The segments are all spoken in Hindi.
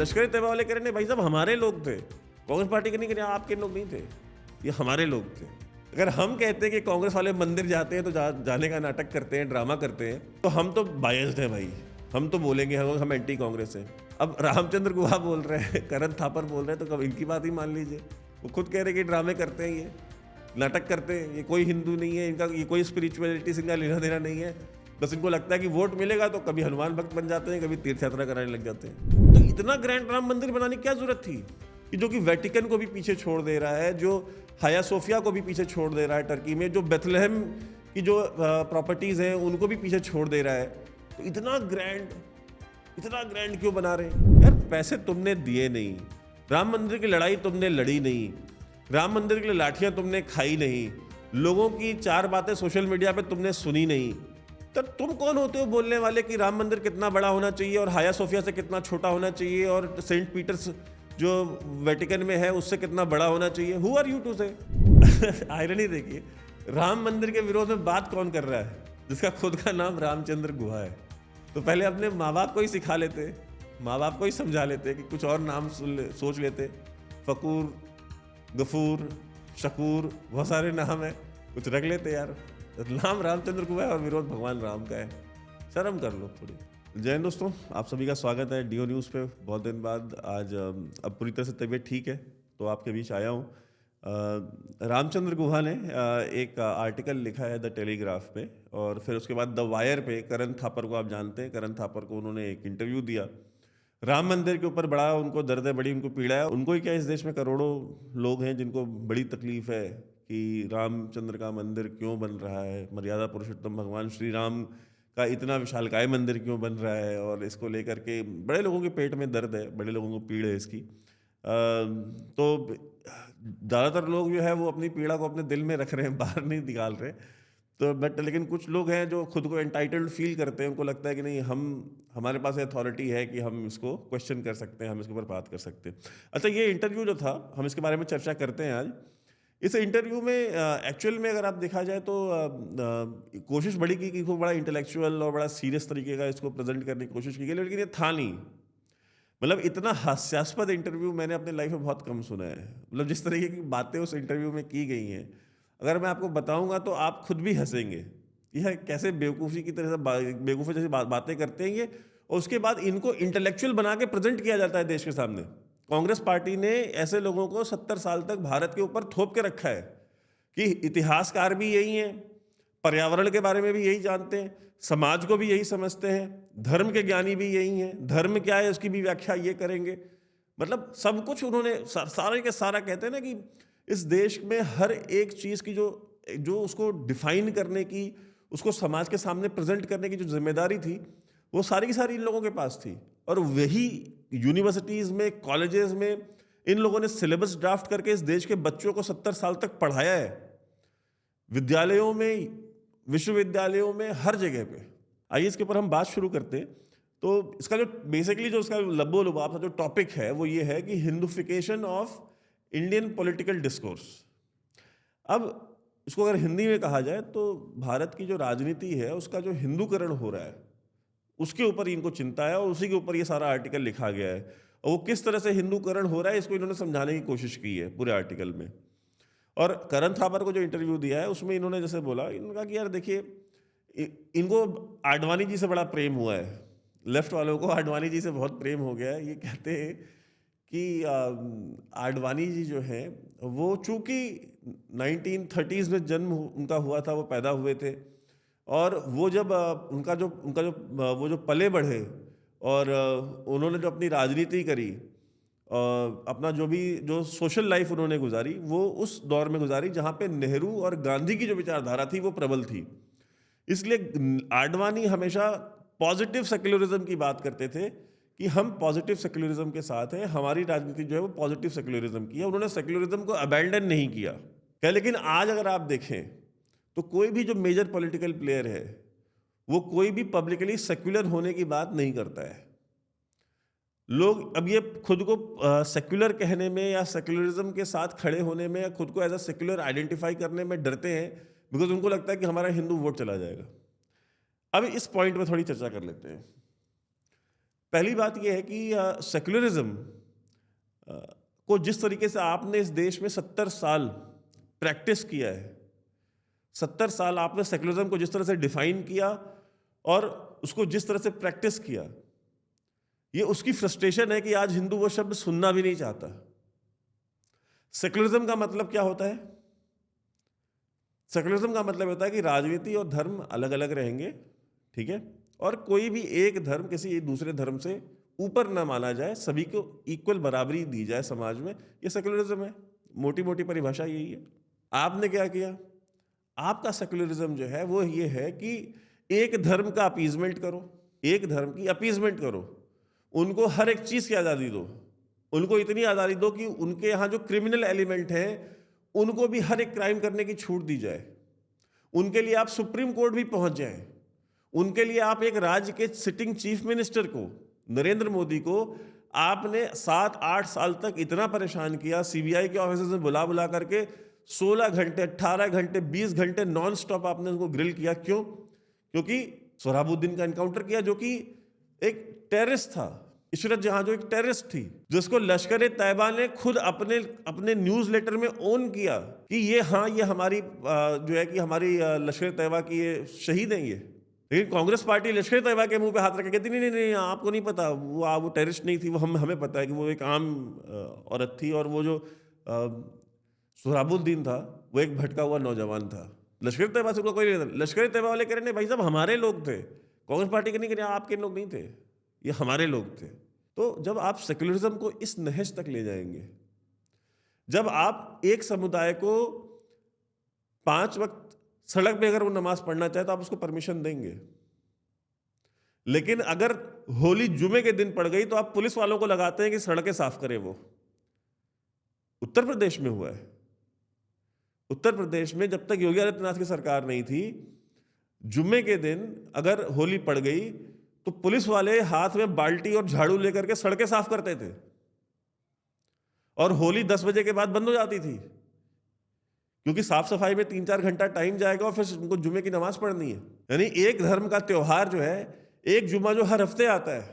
लश्कर तैयबा वाले कह रहे हैं भाई साहब हमारे लोग थे, कांग्रेस पार्टी के नहीं कह रहे, आपके लोग नहीं थे, ये हमारे लोग थे। अगर हम कहते हैं कि कांग्रेस वाले मंदिर जाते हैं तो जाने का नाटक करते हैं, ड्रामा करते हैं, तो हम तो बायस्ड हैं भाई, हम तो बोलेंगे हम एंटी कांग्रेस हैं। अब रामचंद्र गुहा बोल रहे हैं, करण थापर बोल रहे हैं, तो कब इनकी बात ही मान लीजिए। वो खुद कह रहे हैं कि ड्रामे करते हैं, ये नाटक करते हैं, ये कोई हिंदू नहीं है, इनका ये कोई स्पिरिचुअलिटी से इनका लेना देना नहीं है। बस इनको लगता है कि वोट मिलेगा तो कभी हनुमान भक्त बन जाते हैं, कभी तीर्थ यात्रा कराने लग जाते हैं। तो इतना ग्रैंड राम मंदिर बनाने की क्या जरूरत थी कि जो कि वेटिकन को भी पीछे छोड़ दे रहा है, जो हाया सोफिया को भी पीछे छोड़ दे रहा है टर्की में, जो बेथलेहम की जो प्रॉपर्टीज़ हैं उनको भी पीछे छोड़ दे रहा है। तो इतना ग्रैंड क्यों बना रहे हैं यार? पैसे तुमने दिए नहीं, राम मंदिर की लड़ाई तुमने लड़ी नहीं, राम मंदिर के लिए लाठियां तुमने खाई नहीं, लोगों की 4 बातें सोशल मीडिया पे तुमने सुनी नहीं, तो तुम कौन होते हो बोलने वाले कि राम मंदिर कितना बड़ा होना चाहिए और हाया सोफिया से कितना छोटा होना चाहिए और सेंट पीटर्स जो वेटिकन में है उससे कितना बड़ा होना चाहिए? हु आर यू टू से? आयरनी देखिए, राम मंदिर के विरोध में बात कौन कर रहा है जिसका खुद का नाम रामचंद्र गुहा है? तो पहले अपने माँ बाप को ही सिखा लेते, माँ बाप को ही समझा लेते कि कुछ और नाम सोच लेते। फकूर, गफूर, शकूर, बहुत सारे नाम है, कुछ रख लेते यार। नाम रामचंद्र गुहा है और विरोध भगवान राम का है, शर्म कर लो थोड़ी। जय हिंद दोस्तों, आप सभी का स्वागत है डीओ न्यूज़ पे। बहुत दिन बाद आज अब पूरी तरह से तबीयत ठीक है तो आपके बीच आया हूँ। रामचंद्र गुहा ने एक आर्टिकल लिखा है द टेलीग्राफ पे, और फिर उसके बाद द वायर पे करण थापर को आप जानते हैं, करण थापर को उन्होंने एक इंटरव्यू दिया। राम मंदिर के ऊपर बड़ा उनको दर्द है, बड़ी उनको पीड़ा है। उनको ही क्या, इस देश में करोड़ों लोग हैं जिनको बड़ी तकलीफ है कि रामचंद्र का मंदिर क्यों बन रहा है, मर्यादा पुरुषोत्तम भगवान श्री राम का इतना विशालकाय मंदिर क्यों बन रहा है, और इसको लेकर के बड़े लोगों के पेट में दर्द है, बड़े लोगों को पीड़ है इसकी। तो ज़्यादातर लोग जो है वो अपनी पीड़ा को अपने दिल में रख रहे हैं, बाहर नहीं निकाल रहे। तो लेकिन कुछ लोग हैं जो खुद को एंटाइटल्ड फील करते हैं, उनको लगता है कि नहीं, हमारे पास अथॉरिटी है कि हम इसको क्वेश्चन कर सकते हैं, हम इसके ऊपर बात कर सकते हैं। अच्छा, ये इंटरव्यू जो था, हम इसके बारे में चर्चा करते हैं आज। इस इंटरव्यू में एक्चुअल में अगर आप देखा जाए तो कोशिश बड़ी की कि खूब बड़ा इंटेलेक्चुअल और बड़ा सीरियस तरीके का इसको प्रेजेंट करने की कोशिश की गई, लेकिन ये था नहीं। मतलब इतना हास्यास्पद इंटरव्यू मैंने अपने लाइफ में बहुत कम सुना है। मतलब जिस तरीके की बातें उस इंटरव्यू में की गई हैं, अगर मैं आपको बताऊंगा तो आप खुद भी हंसेंगे। यह कैसे बेवकूफ़ी की तरह से बेवकूफ़ी जैसी बातें करते हैं ये, और उसके बाद इनको इंटेलेक्चुअल बना के प्रेजेंट किया जाता है देश के सामने। कांग्रेस पार्टी ने ऐसे लोगों को 70 साल तक भारत के ऊपर थोप के रखा है कि इतिहासकार भी यही हैं, पर्यावरण के बारे में भी यही जानते हैं, समाज को भी यही समझते हैं, धर्म के ज्ञानी भी यही हैं, धर्म क्या है उसकी भी व्याख्या ये करेंगे। मतलब सब कुछ उन्होंने सारे के सारा कहते हैं ना कि इस देश में हर एक चीज़ की जो उसको डिफाइन करने की, उसको समाज के सामने प्रेजेंट करने की जो जिम्मेदारी थी, वो सारी की सारी इन लोगों के पास थी। और वही यूनिवर्सिटीज़ में, कॉलेजेस में इन लोगों ने सिलेबस ड्राफ्ट करके इस देश के बच्चों को 70 साल तक पढ़ाया है, विद्यालयों में, विश्वविद्यालयों में, हर जगह पे। आइए इसके ऊपर हम बात शुरू करते हैं। तो इसका जो बेसिकली जो इसका लब्बो लुबाब जो टॉपिक है वो ये है कि हिंदुफिकेशन ऑफ इंडियन पॉलिटिकल डिस्कोर्स। अब इसको अगर हिंदी में कहा जाए तो भारत की जो राजनीति है उसका जो हिंदूकरण हो रहा है उसके ऊपर इनको चिंता है, और उसी के ऊपर ये सारा आर्टिकल लिखा गया है। और वो किस तरह से हिंदूकरण हो रहा है इसको इन्होंने समझाने की कोशिश की है पूरे आर्टिकल में। और करण थापर को जो इंटरव्यू दिया है उसमें इन्होंने जैसे बोला, इन्होंने कहा कि यार देखिए, इनको आडवाणी जी से बड़ा प्रेम हुआ है, लेफ्ट वालों को आडवाणी जी से बहुत प्रेम हो गया है। ये कहते हैं कि आडवाणी जी जो हैं वो चूँकि 1930s में जन्म उनका हुआ था, वो पैदा हुए थे, और वो जब उनका जो वो जो पले बढ़े और उन्होंने जो अपनी राजनीति करी, अपना जो सोशल लाइफ उन्होंने गुजारी, वो उस दौर में गुजारी जहाँ पे नेहरू और गांधी की जो विचारधारा थी वो प्रबल थी। इसलिए आडवाणी हमेशा पॉजिटिव सेक्युलरिज्म की बात करते थे कि हम पॉजिटिव सेक्युलरिज्म के साथ हैं, हमारी राजनीति जो है वो पॉजिटिव सेक्युलरिज्म की है। उन्होंने सेक्युलरिज्म को अबैंडन नहीं किया क्या। लेकिन आज अगर आप देखें तो कोई भी जो मेजर पॉलिटिकल प्लेयर है वो कोई भी पब्लिकली सेक्युलर होने की बात नहीं करता है। लोग अब ये खुद को सेक्युलर कहने में या सेक्युलरिज्म के साथ खड़े होने में या खुद को एज अ सेक्युलर आइडेंटिफाई करने में डरते हैं, बिकॉज उनको लगता है कि हमारा हिंदू वोट चला जाएगा। अब इस पॉइंट पे थोड़ी चर्चा कर लेते हैं। पहली बात यह है कि सेक्युलरिज्म को जिस तरीके से आपने इस देश में 70 साल प्रैक्टिस किया है, 70 साल आपने सेक्युलरिज्म को जिस तरह से डिफाइन किया और उसको जिस तरह से प्रैक्टिस किया, ये उसकी फ्रस्ट्रेशन है कि आज हिंदू वो शब्द सुनना भी नहीं चाहता। सेक्युलरिज्म का मतलब क्या होता है? सेक्युलरिज्म का मतलब होता है कि राजनीति और धर्म अलग अलग रहेंगे, ठीक है, और कोई भी एक धर्म किसी दूसरे धर्म से ऊपर ना माना जाए, सभी को इक्वल बराबरी दी जाए समाज में। ये सेक्युलरिज्म है, मोटी मोटी परिभाषा यही है। आपने क्या किया? आपका सेक्युलरिज्म जो है वो ये है कि एक धर्म का अपीजमेंट करो, एक धर्म की अपीजमेंट करो, उनको हर एक चीज़ की आज़ादी दो, उनको इतनी आज़ादी दो कि उनके यहाँ जो क्रिमिनल एलिमेंट है उनको भी हर एक क्राइम करने की छूट दी जाए, उनके लिए आप सुप्रीम कोर्ट भी पहुंच जाएं, उनके लिए आप एक राज्य के सिटिंग चीफ मिनिस्टर को, नरेंद्र मोदी को, आपने 7-8 साल तक इतना परेशान किया, सीबीआई के ऑफिसर्स में बुला बुला करके 16 घंटे, 18 घंटे, 20 घंटे नॉन स्टॉप आपने उनको ग्रिल किया। क्यों? क्योंकि सोहराबुद्दीन का एनकाउंटर किया, जो कि एक टेररिस्ट था, इशरत जहां जो एक टेररिस्ट थी, जिसको लश्कर तैयबा ने खुद अपने न्यूज़ लेटर में ओन किया कि ये हमारी जो है कि हमारी लश्कर तैयबा की ये शहीद हैं ये। लेकिन कांग्रेस पार्टी लश्कर तैयबा के मुंह पे हाथ रख के कहती नहीं, आपको नहीं पता, वो टेररिस्ट नहीं थी, वो हमें पता है कि वो एक आम औरत थी, और वो जो सोहराबुद्दीन था वो एक भटका हुआ नौजवान था। लश्कर तैयबा से उनका कोई नहीं था। लश्कर तैयबा वाले कह रहे नहीं भाई साहब हमारे लोग थे, कांग्रेस पार्टी के नहीं कह रहे आपके लोग नहीं थे, ये हमारे लोग थे। तो जब आप सेक्युलरिज्म को इस नहज तक ले जाएंगे, जब आप एक समुदाय को 5 वक्त सड़क पे अगर वो नमाज पढ़ना चाहे तो आप उसको परमिशन देंगे, लेकिन अगर होली जुमे के दिन पड़ गई तो आप पुलिस वालों को लगाते हैं कि सड़कें साफ करें। वो उत्तर प्रदेश में हुआ है। उत्तर प्रदेश में जब तक योगी आदित्यनाथ की सरकार नहीं थी, जुम्मे के दिन अगर होली पड़ गई तो पुलिस वाले हाथ में बाल्टी और झाड़ू लेकर के सड़कें साफ करते थे, और होली 10 बजे के बाद बंद हो जाती थी, क्योंकि साफ सफाई में 3-4 घंटा टाइम जाएगा और फिर उनको जुम्मे की नमाज पढ़नी है। यानी एक धर्म का त्योहार जो है, एक जुम्मा जो हर हफ्ते आता है,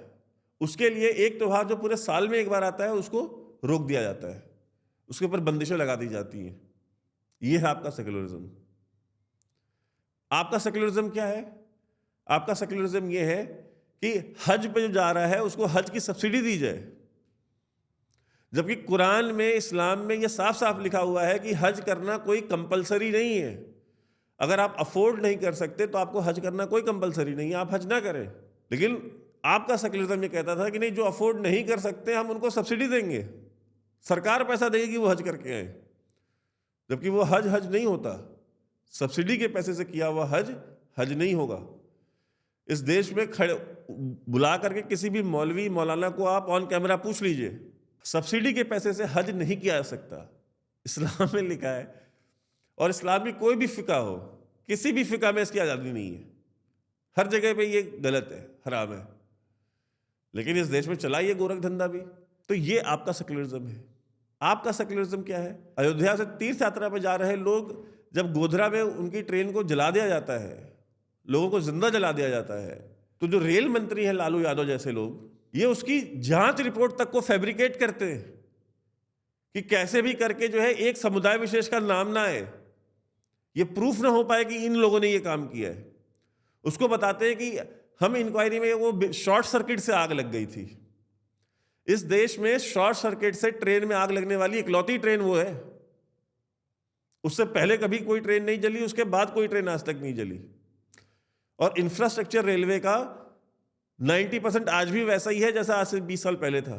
उसके लिए एक त्योहार जो पूरे साल में एक बार आता है उसको रोक दिया जाता है, उसके ऊपर बंदिशें लगा दी जाती हैं। ये है आपका सेक्युलरिज्म। आपका सेक्युलरिज्म क्या है? आपका सेक्युलरिज्म ये है कि हज पे जो जा रहा है उसको हज की सब्सिडी दी जाए, जबकि कुरान में, इस्लाम में यह साफ साफ लिखा हुआ है कि हज करना कोई कंपलसरी नहीं है। अगर आप अफोर्ड नहीं कर सकते तो आपको हज करना कोई कंपलसरी नहीं है, आप हज ना करें। लेकिन आपका सेक्युलरिज्म ये कहता था कि नहीं, जो अफोर्ड नहीं कर सकते हम उनको सब्सिडी देंगे, सरकार पैसा देगी वो हज करके आए, जबकि वो हज नहीं होता। सब्सिडी के पैसे से किया हुआ हज नहीं होगा। इस देश में खड़े बुला करके किसी भी मौलवी मौलाना को आप ऑन कैमरा पूछ लीजिए, सब्सिडी के पैसे से हज नहीं किया जा सकता। इस्लाम में लिखा है, और इस्लाम की कोई भी फिका हो, किसी भी फिका में इसकी आज़ादी नहीं है, हर जगह पे ये गलत है, हराम है। लेकिन इस देश में चला ये गोरख धंधा भी। तो ये आपका सेक्युलरिज्म है। आपका सेक्युलरिज्म क्या है? अयोध्या से तीर्थ यात्रा पर जा रहे लोग, जब गोधरा में उनकी ट्रेन को जला दिया जाता है, लोगों को जिंदा जला दिया जाता है, तो जो रेल मंत्री हैं लालू यादव जैसे लोग, ये उसकी जांच रिपोर्ट तक को फैब्रिकेट करते हैं कि कैसे भी करके जो है एक समुदाय विशेष का नाम ना आए, ये प्रूफ ना हो पाए कि इन लोगों ने ये काम किया है। उसको बताते हैं कि हम इंक्वायरी में वो शॉर्ट सर्किट से आग लग गई थी। इस देश में शॉर्ट सर्किट से ट्रेन में आग लगने वाली इकलौती ट्रेन वो है। उससे पहले कभी कोई ट्रेन नहीं जली, उसके बाद कोई ट्रेन आज तक नहीं जली। और इंफ्रास्ट्रक्चर रेलवे का 90% आज भी वैसा ही है जैसा आज से 20 साल पहले था।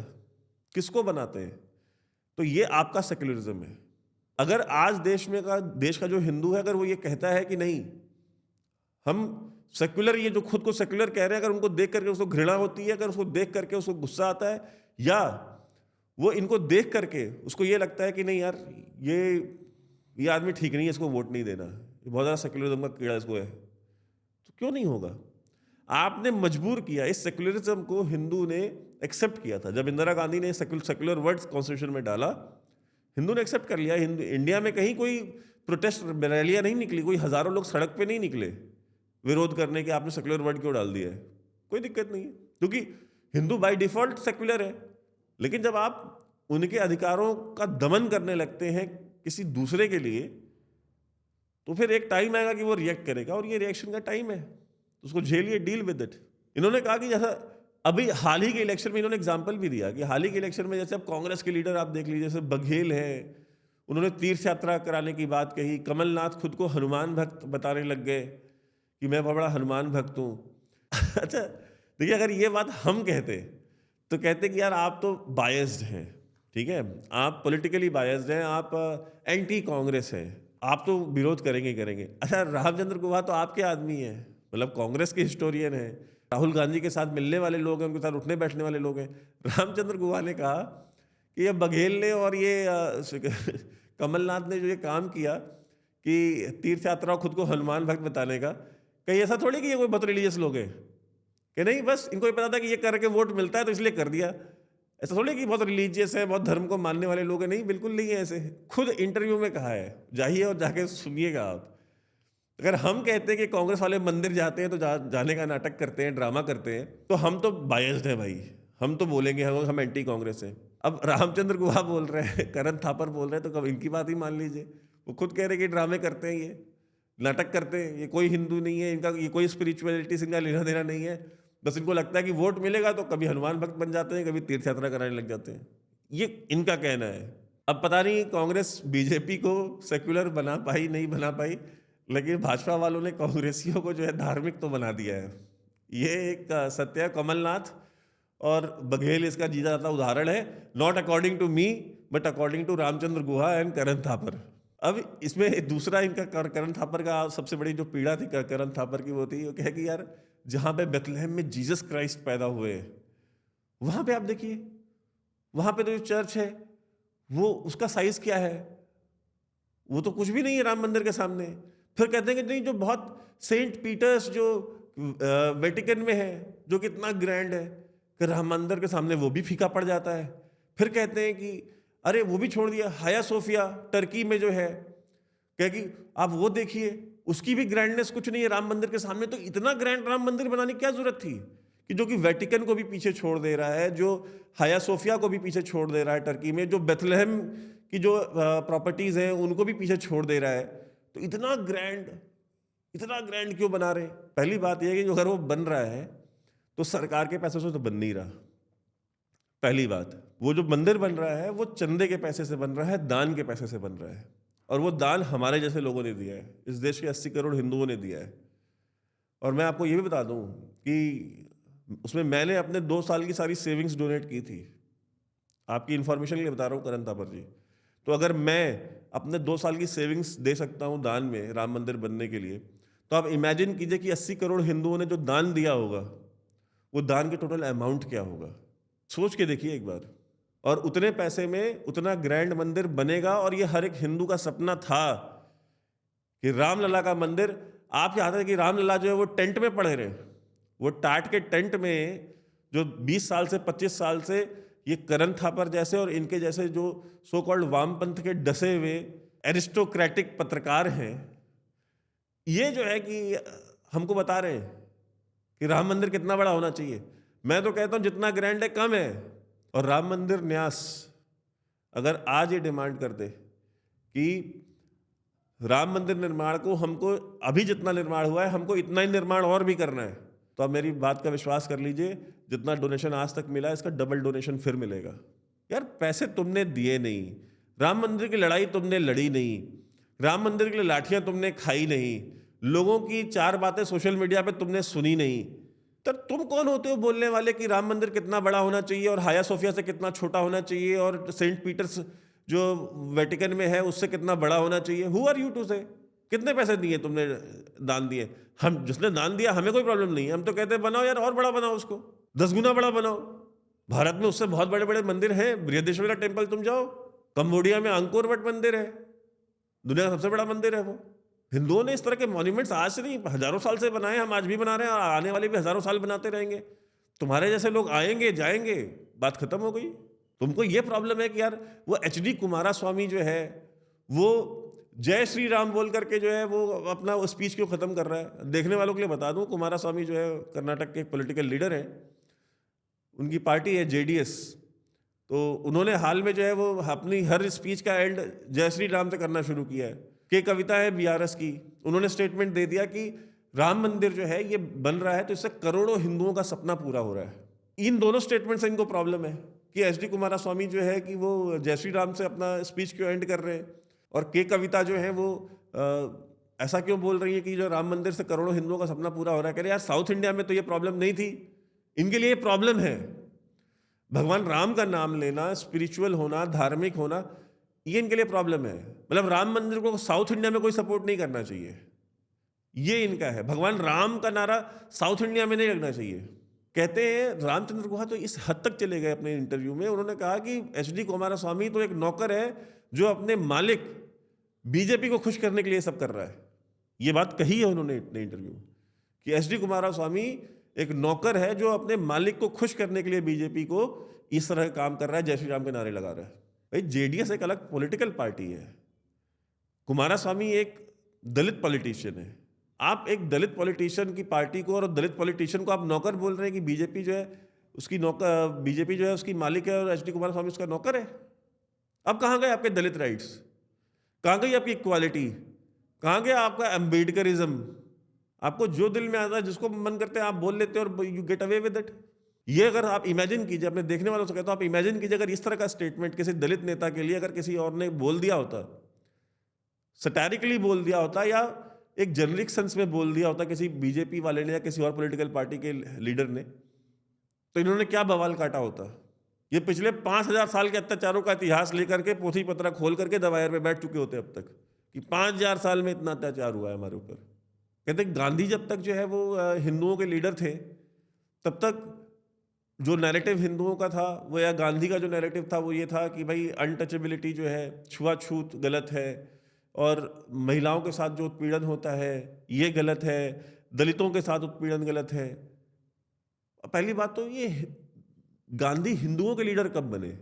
किसको बनाते हैं? तो ये आपका सेक्युलरिज्म है। अगर आज देश का जो हिंदू है, अगर वो ये कहता है कि नहीं हम सेक्युलर, ये जो खुद को सेक्युलर कह रहे हैं, अगर उनको देख करके उसको घृणा होती है, अगर उसको देख करके उसको गुस्सा आता है, या वो इनको देख करके उसको ये लगता है कि नहीं यार ये आदमी ठीक नहीं है, इसको वोट नहीं देना, ये बहुत ज़्यादा सेक्युलरिज्म का कीड़ा इसको है, तो क्यों नहीं होगा? आपने मजबूर किया। इस सेक्युलरिज्म को हिंदू ने एक्सेप्ट किया था। जब इंदिरा गांधी ने सेक्युलर वर्ड्स कॉन्स्टिट्यूशन में डाला, हिंदू ने एक्सेप्ट कर लिया। इंडिया में कहीं कोई प्रोटेस्ट रैलियां नहीं निकली, कोई हजारों लोग सड़क पे नहीं निकले विरोध करने के आपने सेक्युलर वर्ड क्यों डाल दिया है। कोई दिक्कत नहीं है, क्योंकि हिंदू बाय डिफॉल्ट सेक्युलर है, लेकिन जब आप उनके अधिकारों का दमन करने लगते हैं किसी दूसरे के लिए, तो फिर एक टाइम आएगा कि वो रिएक्ट करेगा, और ये रिएक्शन का टाइम है, तो उसको झेलिए, डील विद इट। इन्होंने कहा कि जैसा अभी हाल ही के इलेक्शन में इन्होंने एग्जाम्पल भी दिया कि हाल ही के इलेक्शन में जैसे अब कांग्रेस के लीडर आप देख लीजिए, जैसे बघेल है, उन्होंने तीर्थ यात्रा कराने की बात कही। कमलनाथ खुद को हनुमान भक्त बताने लग गए कि मैं बहुत बड़ा हनुमान भक्त हूँ। अच्छा देखिए, अगर ये बात हम कहते तो कहते कि यार आप तो बायस्ड हैं, ठीक है, आप पॉलिटिकली बायस्ड हैं, आप एंटी कांग्रेस हैं, आप तो विरोध करेंगे ही करेंगे। अच्छा, रामचंद्र गुहा तो आपके आदमी हैं, मतलब कांग्रेस के हिस्टोरियन हैं, राहुल गांधी के साथ मिलने वाले लोग हैं, उनके साथ उठने बैठने वाले लोग हैं। रामचंद्र गुहा ने कहा कि ये बघेल ने और ये कमलनाथ ने जो ये काम किया कि तीर्थ यात्रा खुद को हनुमान भक्त बताने का, कहीं ऐसा थोड़ी कि ये कोई बहुत रिलीजियस लोग हैं कि नहीं, बस इनको ये पता था कि ये करके वोट मिलता है तो इसलिए कर दिया। ऐसा थोड़ी कि बहुत रिलीजियस है, बहुत धर्म को मानने वाले लोग हैं, नहीं, बिल्कुल नहीं है ऐसे। खुद इंटरव्यू में कहा है, जाइए और जाके सुनिएगा आप। अगर हम कहते हैं कि कांग्रेस वाले मंदिर जाते हैं तो जाने का नाटक करते हैं, ड्रामा करते हैं, तो हम तो बायस्ड हैं भाई, हम तो बोलेंगे हम एंटी कांग्रेस हैं। अब रामचंद्र गुहा बोल रहे हैं, करण थापर बोल रहे हैं, तो कब इनकी बात ही मान लीजिए। वो खुद कह रहे हैं कि ड्रामे करते हैं, ये नाटक करते हैं, ये कोई हिंदू नहीं है, इनका ये कोई स्पिरिचुअलिटी से इनका लेना देना नहीं है, बस इनको लगता है कि वोट मिलेगा तो कभी हनुमान भक्त बन जाते हैं, कभी तीर्थ यात्रा कराने लग जाते हैं। ये इनका कहना है। अब पता नहीं कांग्रेस बीजेपी को सेक्युलर बना पाई नहीं बना पाई, लेकिन भाजपा वालों ने कांग्रेसियों को जो है धार्मिक तो बना दिया है। ये एक सत्य है। कमलनाथ और बघेल इसका जीता जाता उदाहरण है, not according to me but according to Ramachandra Guha and Karan Thapar. अब इसमें दूसरा इनका करण थापर का सबसे बड़ी जो पीड़ा थी करण थापर की, वो थी वो कहे कि यार जहाँ पे बेथलेहम में जीसस क्राइस्ट पैदा हुए, वहाँ पे आप देखिए, वहाँ पे तो जो चर्च है वो उसका साइज क्या है, वो तो कुछ भी नहीं है राम मंदिर के सामने। फिर कहते हैं कि नहीं, जो बहुत सेंट पीटर्स जो वेटिकन में है, जो कितना ग्रैंड है, कि राम मंदिर के सामने वो भी फीका पड़ जाता है। फिर कहते हैं कि अरे वो भी छोड़ दिया, हाया सोफिया टर्की में जो है, कहे कि आप वो देखिए, उसकी भी ग्रैंडनेस कुछ नहीं है राम मंदिर के सामने। तो इतना ग्रैंड राम मंदिर बनाने की क्या जरूरत थी कि जो कि वेटिकन को भी पीछे छोड़ दे रहा है, जो हाया सोफिया को भी पीछे छोड़ दे रहा है टर्की में, जो बेथलेहम की जो प्रॉपर्टीज हैं उनको भी पीछे छोड़ दे रहा है। तो इतना ग्रैंड क्यों बना रहे? पहली बात यह है कि जो अगर वो बन रहा है तो सरकार के पैसों से तो बन नहीं रहा। पहली बात, वो जो मंदिर बन रहा है वो चंदे के पैसे से बन रहा है, दान के पैसे से बन रहा है, और वो दान हमारे जैसे लोगों ने दिया है, इस देश के 80 करोड़ हिंदुओं ने दिया है। और मैं आपको ये भी बता दूं कि उसमें मैंने अपने 2 साल की सारी सेविंग्स डोनेट की थी। आपकी इन्फॉर्मेशन के लिए बता रहा हूँ करण थापर जी। तो अगर मैं अपने 2 साल की सेविंग्स दे सकता हूँ दान में राम मंदिर बनने के लिए, तो आप इमेजिन कीजिए कि 80 करोड़ हिंदुओं ने जो दान दिया होगा, वो दान के टोटल अमाउंट क्या होगा, सोच के देखिए एक बार। और उतने पैसे में उतना ग्रैंड मंदिर बनेगा, और ये हर एक हिंदू का सपना था कि रामलला का मंदिर। आप चाहते हैं कि रामलला जो है वो टेंट में पड़े रहे, वो टाट के टेंट में, जो 20 साल से 25 साल से ये करण थापर जैसे और इनके जैसे जो सो कॉल्ड वामपंथ के डसे हुए एरिस्टोक्रेटिक पत्रकार हैं, ये जो है कि हमको बता रहे हैं कि राम मंदिर कितना बड़ा होना चाहिए। मैं तो कहता हूं जितना ग्रैंड है कम है। और राम मंदिर न्यास अगर आज ये डिमांड करते कि राम मंदिर निर्माण को, हमको अभी जितना निर्माण हुआ है हमको इतना ही निर्माण और भी करना है, तो आप मेरी बात का विश्वास कर लीजिए, जितना डोनेशन आज तक मिला इसका डबल डोनेशन फिर मिलेगा। यार पैसे तुमने दिए नहीं, राम मंदिर की लड़ाई तुमने लड़ी नहीं, राम मंदिर के लिए लाठियां तुमने खाई नहीं, लोगों की 4 बातें सोशल मीडिया पे तुमने सुनी नहीं, तो तुम कौन होते हो बोलने वाले कि राम मंदिर कितना बड़ा होना चाहिए और हाया सोफिया से कितना छोटा होना चाहिए और सेंट पीटर्स जो वेटिकन में है उससे कितना बड़ा होना चाहिए? हु आर यू टू से? कितने पैसे दिए तुमने, दान दिए? हम, जिसने दान दिया हमें कोई प्रॉब्लम नहीं है, हम तो कहते हैं बनाओ यार, और बड़ा बनाओ, उसको 10 गुना बड़ा बनाओ। भारत में उससे बहुत बड़े बड़े मंदिर हैं, बृहदेश्वरा टेम्पल तुम जाओ, कंबोडिया में अंकोर वट मंदिर है, दुनिया का सबसे बड़ा मंदिर है वो। हिंदुओं ने इस तरह के मॉन्यूमेंट्स आज से नहीं, हजारों साल से बनाए, हम आज भी बना रहे हैं और आने वाले भी हजारों साल बनाते रहेंगे। तुम्हारे जैसे लोग आएंगे जाएंगे, बात खत्म हो गई। तुमको ये प्रॉब्लम है कि यार वो एचडी कुमारा स्वामी जो है वो जय श्री राम बोल करके जो है वो अपना वो स्पीच क्यों खत्म कर रहा है? देखने वालों के लिए बता दूं, कुमारा स्वामी जो है कर्नाटक के एक पॉलिटिकल लीडर हैं, उनकी पार्टी है जेडीएस, तो उन्होंने हाल में जो है वो अपनी हर स्पीच का एंड जय श्री राम से करना शुरू किया है। के कविता है बीआरएस की, उन्होंने स्टेटमेंट दे दिया कि राम मंदिर जो है ये बन रहा है तो इससे करोड़ों हिंदुओं का सपना पूरा हो रहा है। इन दोनों स्टेटमेंट से इनको प्रॉब्लम है कि एच डी कुमारस्वामी जो है कि वो जय श्री राम से अपना स्पीच क्यों एंड कर रहे हैं, और के कविता जो है वो ऐसा क्यों बोल रही है कि जो राम मंदिर से करोड़ों हिंदुओं का सपना पूरा हो रहा है। कह रहे यार साउथ इंडिया में तो ये प्रॉब्लम नहीं थी, इनके लिए प्रॉब्लम है। भगवान राम का नाम लेना, स्पिरिचुअल होना, धार्मिक होना, ये इनके लिए प्रॉब्लम है। मतलब राम मंदिर को साउथ इंडिया में कोई सपोर्ट नहीं करना चाहिए, ये इनका है। भगवान राम का नारा साउथ इंडिया में नहीं लगना चाहिए। कहते हैं रामचंद्र गुहा तो इस हद तक चले गए अपने इंटरव्यू में, उन्होंने कहा कि एच डी कुमारस्वामी तो एक नौकर है जो अपने मालिक बीजेपी को खुश करने के लिए सब कर रहा है। ये बात कही है उन्होंने अपने इंटरव्यू में कि एच डी कुमारस्वामी एक नौकर है जो अपने मालिक को खुश करने के लिए बीजेपी को इस तरह का काम कर रहा है, जय श्री राम के नारे लगा रहा है। भाई जेडीएस एक अलग पॉलिटिकल पार्टी है, कुमारस्वामी एक दलित पॉलिटिशियन है। आप एक दलित पॉलिटिशियन की पार्टी को और दलित पॉलिटिशियन को आप नौकर बोल रहे हैं कि बीजेपी जो है उसकी नौकर, बीजेपी जो है उसकी मालिक है और एच डी कुमारस्वामी उसका नौकर है। अब कहाँ गए आपके दलित राइट्स, कहाँ गई आपकी इक्वालिटी, कहाँ गया आपका अम्बेडकरिज्म? आपको जो दिल में आता है, जिसको मन करते हैं आप बोल लेते हैं और you get away with it. ये अगर आप इमेजिन कीजिए, अपने देखने वालों से कहता हूं आप इमेजिन कीजिए अगर इस तरह का स्टेटमेंट किसी दलित नेता के लिए अगर किसी और ने बोल दिया होता, सटैरिकली बोल दिया होता या एक जेनरिक सेंस में बोल दिया होता किसी बीजेपी वाले ने या किसी और पॉलिटिकल पार्टी के लीडर ने, तो इन्होंने क्या बवाल काटा होता। ये पिछले 5000 साल के अत्याचारों का इतिहास लेकर के पोथी पत्रा खोल करके दवायर में बैठ चुके होते अब तक कि 5000 साल में इतना अत्याचार हुआ है हमारे ऊपर। कहते गांधी जब तक जो है वो हिंदुओं के लीडर थे, तब तक जो नैरेटिव हिंदुओं का था वो, या गांधी का जो नैरेटिव था वो ये था कि भाई अनटचेबिलिटी जो है, छुआछूत गलत है, और महिलाओं के साथ जो उत्पीड़न होता है ये गलत है, दलितों के साथ उत्पीड़न गलत है। पहली बात तो ये गांधी हिंदुओं के लीडर कब बने?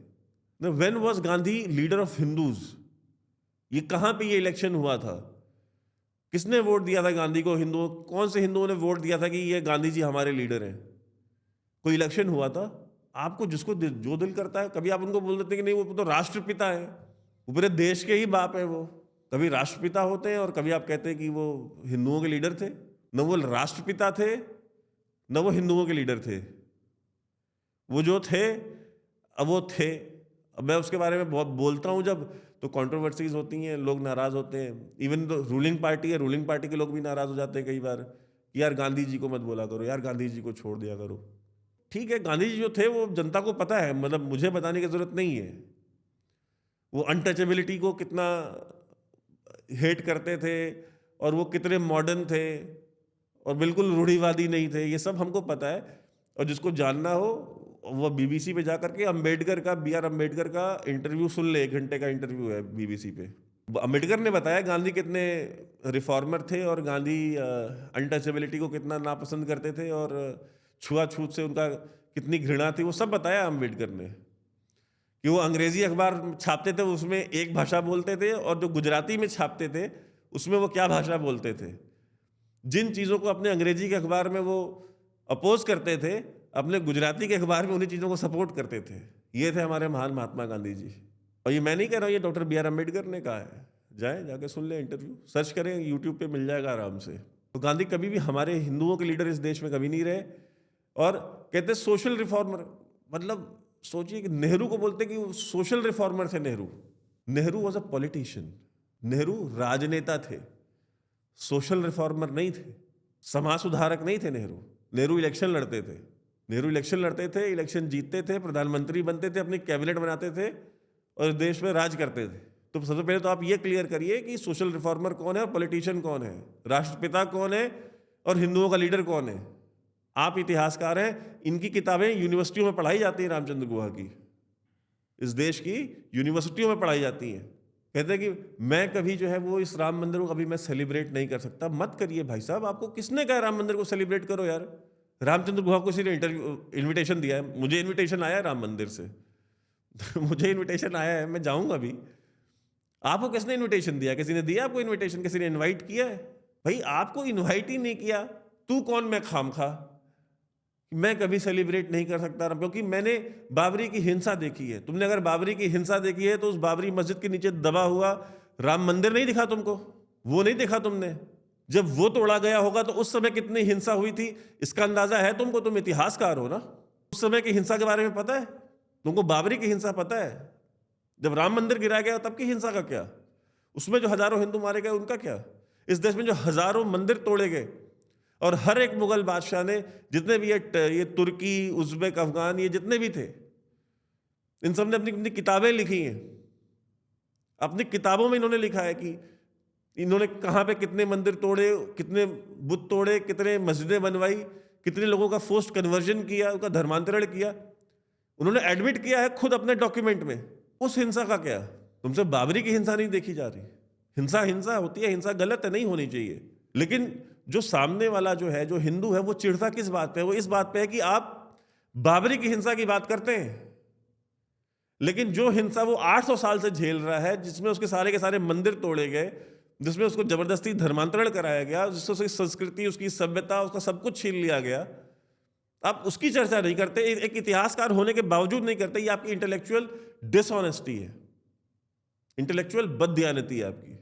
When was Gandhi leader of Hindus? ये कहाँ पे ये इलेक्शन हुआ था? किसने वोट दिया था गांधी को? हिंदुओं, कौन से हिंदुओं ने वोट दिया था कि ये गांधी जी हमारे लीडर हैं? कोई इलेक्शन हुआ था? आपको जिसको जो दिल करता है, कभी आप उनको बोल देते हैं कि नहीं वो तो राष्ट्रपिता है, वो पूरे देश के ही बाप है। वो कभी राष्ट्रपिता होते हैं और कभी आप कहते हैं कि वो हिंदुओं के लीडर थे। न वो राष्ट्रपिता थे न वो हिंदुओं के लीडर थे। वो जो थे अब वो थे। अब मैं उसके बारे में बहुत बोलता हूँ जब, तो कंट्रोवर्सीज होती हैं, लोग नाराज होते हैं। इवन तो रूलिंग पार्टी है, रूलिंग पार्टी के लोग भी नाराज हो जाते हैं कई बार कि यार गांधी जी को मत बोला करो, यार गांधी जी को छोड़ दिया करो। ठीक है, गांधी जी जो थे वो जनता को पता है, मतलब मुझे बताने की जरूरत नहीं है। वो अनटचेबिलिटी को कितना हेट करते थे और वो कितने मॉडर्न थे और बिल्कुल रूढ़िवादी नहीं थे, ये सब हमको पता है। और जिसको जानना हो वो बीबीसी पे जाकर के अम्बेडकर का, बी आर अम्बेडकर का इंटरव्यू सुन ले। 1 घंटे का इंटरव्यू है बीबीसी पे। अम्बेडकर ने बताया गांधी कितने रिफॉर्मर थे और गांधी अनटचेबिलिटी को कितना नापसंद करते थे और छुआछूत से उनका कितनी घृणा थी, वो सब बताया अम्बेडकर ने। कि वो अंग्रेजी अखबार छापते थे उसमें एक भाषा बोलते थे और जो गुजराती में छापते थे उसमें वो क्या भाषा बोलते थे। जिन चीज़ों को अपने अंग्रेजी के अखबार में वो अपोज करते थे, अपने गुजराती के अखबार में उन्हीं चीज़ों को सपोर्ट करते थे। ये थे हमारे महान महात्मा गांधी जी। और ये मैं नहीं कह रहा हूँ, ये डॉक्टर बी आर अम्बेडकर ने कहा है। जाए जाके सुन ले इंटरव्यू, सर्च करें यूट्यूब पे मिल जाएगा आराम से। तो गांधी कभी भी हमारे हिंदुओं के लीडर इस देश में कभी नहीं रहे। और कहते सोशल रिफॉर्मर, मतलब सोचिए कि नेहरू को बोलते कि सोशल रिफॉर्मर थे Nehru. Nehru was a politician, Nehru राजनेता थे, सोशल रिफॉर्मर नहीं थे, समाज सुधारक नहीं थे नेहरू। नेहरू इलेक्शन लड़ते थे, नेहरू इलेक्शन लड़ते थे, इलेक्शन जीतते थे, प्रधानमंत्री बनते थे, अपनी कैबिनेट बनाते थे और देश में राज करते थे। तो सबसे पहले तो आप ये क्लियर करिए कि सोशल रिफॉर्मर कौन है और पॉलिटिशियन कौन है, राष्ट्रपिता कौन है और हिंदुओं का लीडर कौन है। आप इतिहासकार हैं, इनकी किताबें यूनिवर्सिटियों में पढ़ाई जाती हैं। रामचंद्र गुहा की इस देश की यूनिवर्सिटियों में पढ़ाई जाती हैं। कहते हैं कि मैं कभी जो है वो इस राम मंदिर को कभी मैं सेलिब्रेट नहीं कर सकता। मत करिए भाई साहब, आपको किसने कहा राम मंदिर को सेलिब्रेट करो यार? रामचंद्र गुहा को किसी ने इन्विटेशन दिया है? मुझे इन्विटेशन आया है राम मंदिर से मुझे इन्विटेशन आया है, मैं जाऊंगा भी। आपको किसने इन्विटेशन दिया? किसी ने दिया आपको इन्विटेशन? किसी ने इन्वाइट किया है? भाई आपको इन्वाइट ही नहीं किया, तू कौन मैं खामखा। मैं कभी सेलिब्रेट नहीं कर सकता, क्योंकि मैंने बाबरी की हिंसा देखी है। तुमने अगर बाबरी की हिंसा देखी है तो उस बाबरी मस्जिद के नीचे दबा हुआ राम मंदिर नहीं दिखा तुमको? वो नहीं देखा तुमने? जब वो तोड़ा गया होगा तो उस समय कितनी हिंसा हुई थी इसका अंदाजा है तुमको? तुम इतिहासकार हो ना, उस समय की हिंसा के बारे में पता है तुमको? बाबरी की हिंसा पता है? जब राम मंदिर गिराया गया तब की हिंसा का क्या? उसमें जो हजारों हिंदू मारे गए उनका क्या? इस देश में जो हजारों मंदिर तोड़े गए, और हर एक मुगल बादशाह ने, जितने भी ये तुर्की, उज़्बेक, अफगान, ये जितने भी थे, इन सब ने अपनी अपनी किताबें लिखी हैं। अपनी किताबों में इन्होंने लिखा है कि इन्होंने कहाँ पे कितने मंदिर तोड़े, कितने बुत तोड़े, कितने मस्जिदें बनवाई, कितने लोगों का फोर्स्ड कन्वर्जन किया, उनका धर्मांतरण किया। उन्होंने एडमिट किया है खुद अपने डॉक्यूमेंट में। उस हिंसा का क्या? तुमसे बाबरी की हिंसा नहीं देखी जा रही। हिंसा हिंसा होती है, हिंसा गलत है, नहीं होनी चाहिए। लेकिन जो सामने वाला जो है, जो हिंदू है, वो चिढ़ता किस बात पे? वो इस बात पे है कि आप बाबरी की हिंसा की बात करते हैं, लेकिन जो हिंसा वो 800 साल से झेल रहा है, जिसमें उसके सारे के सारे मंदिर तोड़े गए, जिसमें उसको जबरदस्ती धर्मांतरण कराया गया, जिससे उसकी संस्कृति, उसकी सभ्यता, उसका सब कुछ छीन लिया गया, आप उसकी चर्चा नहीं करते। एक इतिहासकार होने के बावजूद नहीं करते। ये आपकी इंटेलेक्चुअल डिसऑनेस्टी है, इंटेलेक्चुअल बददियानती है आपकी,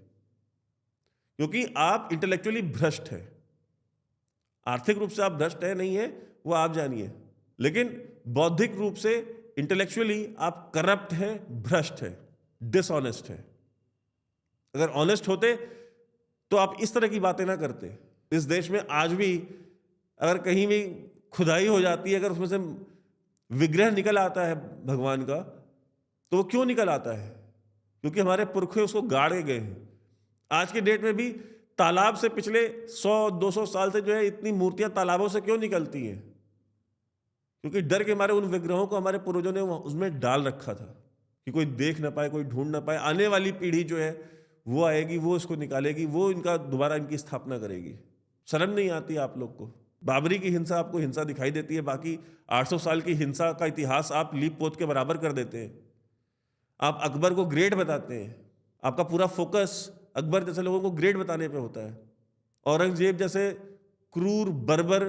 क्योंकि आप इंटेलेक्चुअली भ्रष्ट है। आर्थिक रूप से आप भ्रष्ट है नहीं है वो आप जानिए, लेकिन बौद्धिक रूप से, इंटेलेक्चुअली आप करप्ट है, भ्रष्ट है, डिसऑनेस्ट है। अगर ऑनेस्ट होते तो आप इस तरह की बातें ना करते। इस देश में आज भी अगर कहीं भी खुदाई हो जाती है, अगर उसमें से विग्रह निकल आता है भगवान का, तो वो क्यों निकल आता है? क्योंकि हमारे पुरखे उसको गाड़ के गए हैं। आज के डेट में भी तालाब से पिछले 100-200 साल से जो है इतनी मूर्तियां तालाबों से क्यों निकलती हैं? क्योंकि डर के मारे उन विग्रहों को हमारे पूर्वजों ने उसमें डाल रखा था कि कोई देख ना पाए, कोई ढूंढ ना पाए। आने वाली पीढ़ी जो है वो आएगी, वो इसको निकालेगी, वो इनका दोबारा इनकी स्थापना करेगी। शर्म नहीं आती आप लोग को? बाबरी की हिंसा आपको हिंसा दिखाई देती है, बाकी 800 साल की हिंसा का इतिहास आप लीप पोत के बराबर कर देते हैं। आप अकबर को ग्रेट बताते हैं। आपका पूरा फोकस अकबर जैसे लोगों को ग्रेट बताने पे होता है। औरंगजेब जैसे क्रूर, बर्बर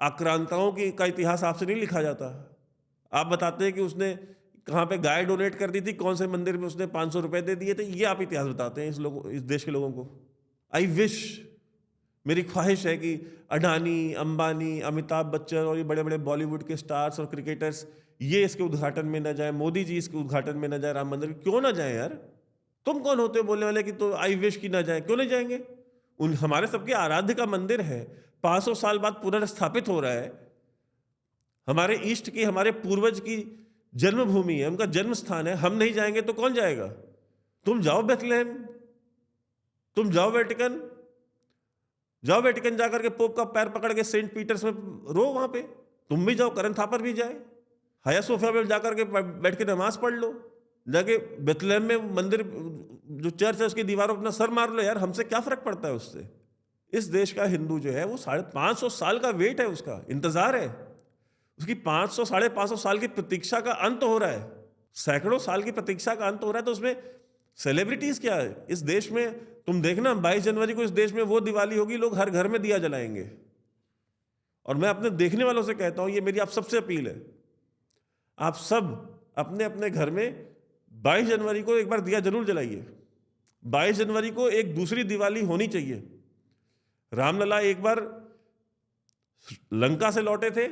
आक्रांताओं की का इतिहास आपसे नहीं लिखा जाता। आप बताते हैं कि उसने कहाँ पे गाय डोनेट कर दी थी, कौन से मंदिर में उसने 500 रुपए दे दिए थे। ये आप इतिहास बताते हैं इस देश के लोगों को। आई विश, मेरी ख्वाहिश है कि अडानी, अंबानी, अमिताभ बच्चन और ये बड़े बड़े बॉलीवुड के स्टार्स और क्रिकेटर्स ये इसके उद्घाटन में न जाए, मोदी जी इसके उद्घाटन में न जाए, राम मंदिर क्यों ना जाए यार? तुम कौन होते हो बोलने वाले कि तो आई विश की ना जाए? क्यों नहीं जाएंगे? हमारे सबके आराध्य का मंदिर है, 500 साल बाद पुनर्स्थापित हो रहा है। हमारे इष्ट की, हमारे पूर्वज की जन्मभूमि है, उनका जन्म स्थान है। हम नहीं जाएंगे तो कौन जाएगा? तुम जाओ बेथलेहम, तुम जाओ वेटिकन, जाओ वेटिकन जाकर के पोप का पैर पकड़ के सेंट पीटर्स में रो, वहां पे तुम भी जाओ, करण थापर भी जाए, हाया सोफिया में जाकर के बैठ के नमाज पढ़ लो, जाके बेथलेहम में मंदिर जो चर्च है उसकी दीवारों पर अपना सर मार लो यार। हमसे क्या फर्क पड़ता है उससे? इस देश का हिंदू जो है वो 550 साल का वेट है, उसका इंतजार है, उसकी 500-550 साल की प्रतीक्षा का अंत हो रहा है, सैकड़ों साल की प्रतीक्षा का अंत हो रहा है। तो उसमें सेलिब्रिटीज क्या है इस देश में? तुम देखना 22 जनवरी को इस देश में वो दिवाली होगी, लोग हर घर में दिया जलाएंगे। और मैं अपने देखने वालों से कहता हूं, ये मेरी आप सबसे अपील है, आप सब अपने अपने घर में 22 जनवरी को एक बार दिया जरूर जलाइए। 22 जनवरी को एक दूसरी दिवाली होनी चाहिए। रामलला एक बार लंका से लौटे थे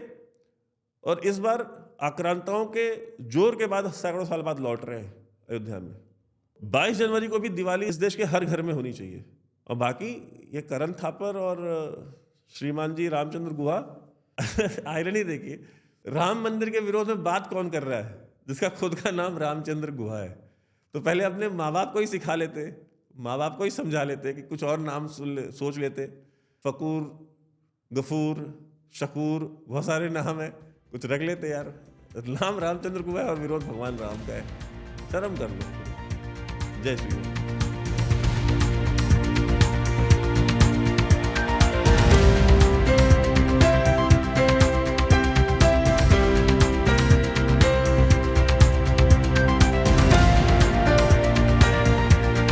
और इस बार आक्रांताओं के जोर के बाद सैकड़ों साल बाद लौट रहे हैं अयोध्या में। 22 जनवरी को भी दिवाली इस देश के हर घर में होनी चाहिए। और बाकी ये करण थापर और श्रीमान जी रामचंद्र गुहा आयरनी देखिए, राम मंदिर के विरोध में बात कौन कर रहा है जिसका खुद का नाम रामचंद्र गुहा है? तो पहले अपने माँ बाप को ही सिखा लेते, माँ बाप को ही समझा लेते कि कुछ और नाम सोच लेते। फकूर, गफूर, शकूर, बहुत सारे नाम है, कुछ रख लेते यार। नाम रामचंद्र गुहा है और विरोध भगवान राम का है। शर्म कर लो। जय श्री राम।